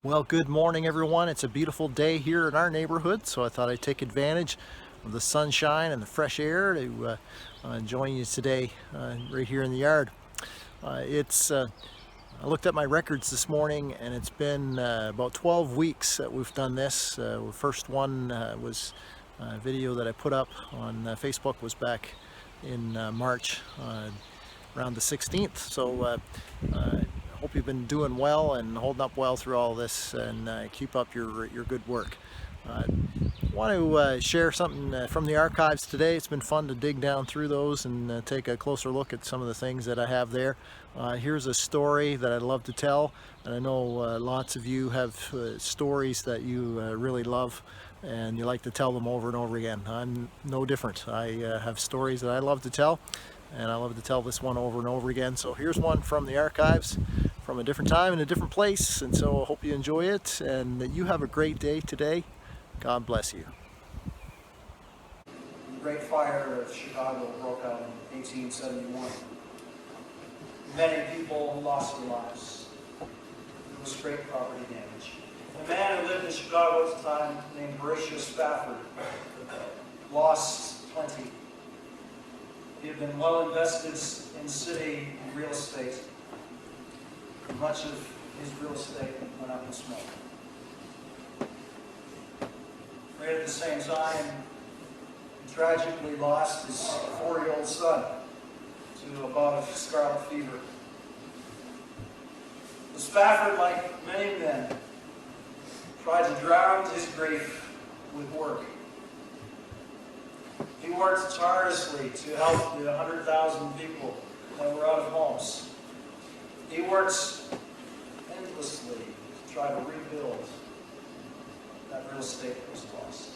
Well, good morning, everyone. It's a beautiful day here in our neighborhood, so I thought I'd take advantage of the sunshine and the fresh air to join you today right here in the yard. I looked at my records this morning, and it's been about 12 weeks that we've done this. The first one was a video that I put up on Facebook was back in March, around the 16th. So hope you've been doing well and holding up well through all this, and keep up your good work. I want to share something from the archives today. It's been fun to dig down through those and take a closer look at some of the things that I have there. Here's a story that I'd love to tell, and I know lots of you have stories that you really love and you like to tell them over and over again. I'm no different. I have stories that I love to tell, and I love to tell this one over and over again. So here's one from the archives from a different time in a different place, and so I hope you enjoy it and that you have a great day today. God bless you. The Great Fire of Chicago broke out in 1871. Many people lost their lives. There was great property damage. A man who lived in Chicago at the time named Horatio Spafford lost plenty. He had been well invested in city real estate. Much of his real estate went up in smoke. Right at the same time, he tragically lost his 4-year-old son to a bout of scarlet fever. But Spafford, like many men, tried to drown his grief with work. He worked tirelessly to help the 100,000 people that were out of homes. He worked endlessly to try to rebuild that real estate that was lost.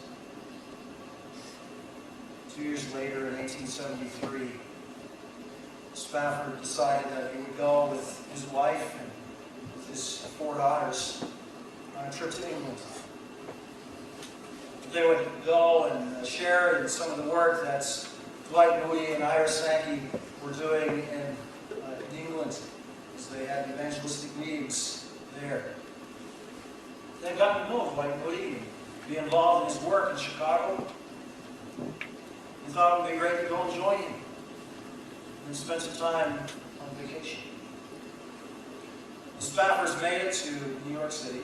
2 years later, in 1873, Spafford decided that he would go with his wife and with his 4 daughters on a trip to England. They would go and share in some of the work that Dwight Moody and Ira Sankey were doing in England, as they had evangelistic meetings there. They got to know Dwight Moody and be involved in his work in Chicago. He thought it would be great to go and join him and spend some time on vacation. The Spaffords made it to New York City.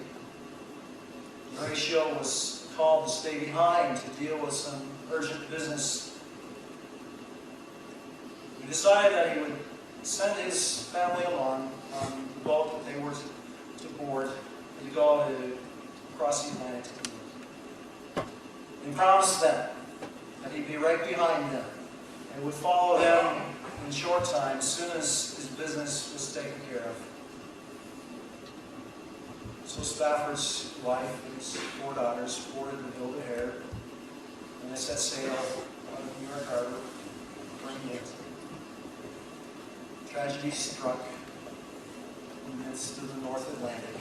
Horatio was called to stay behind to deal with some urgent business. He decided that he would send his family along on the boat that they were to board and to go across the Atlantic to England. He promised them that he'd be right behind them and would follow them in short time as soon as his business was taken care of. So Spafford's wife and his 4 daughters boarded the Build-A-Hare, and they set sail out of New York Harbor for England. Tragedy struck in the midst of the North Atlantic.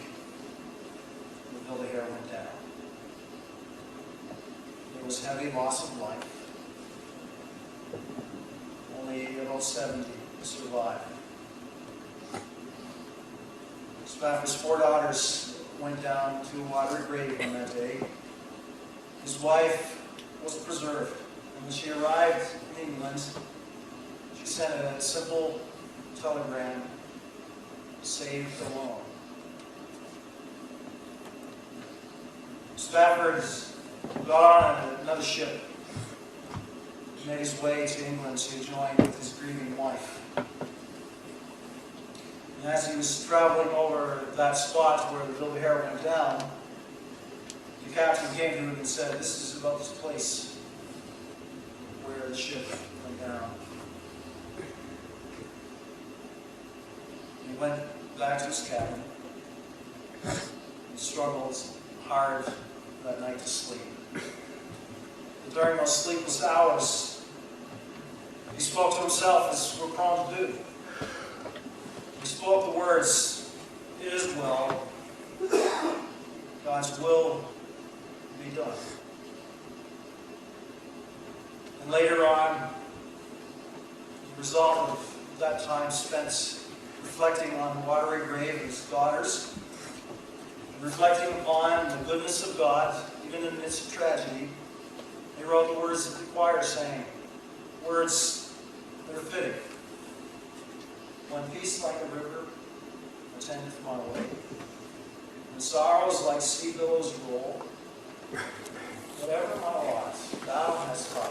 The Build-A-Hare went down. There was heavy loss of life. Only about 70 survived. Spafford's 4 daughters went down to a watery grave on that day. His wife was preserved, and when she arrived in England, she sent a simple telegram: saved alone. Spafford got on another ship, made his way to England to join with his grieving wife. And as he was traveling over that spot where the Build-A-Hare went down, the captain came to him and said, "This is about this place where the ship went down." He went back to his cabin and struggled hard that night to sleep. But during those sleepless hours, he spoke to himself, as we're prone to do. He spoke the words, "It is well. God's will be done." And later on, the result of that time spent reflecting on the watery grave of his daughters, reflecting upon the goodness of God, even in the midst of tragedy, they wrote the words that the choir sang, words that are fitting. When peace like a river attendeth my way, and sorrows like sea billows roll, whatever my lot, thou hast taught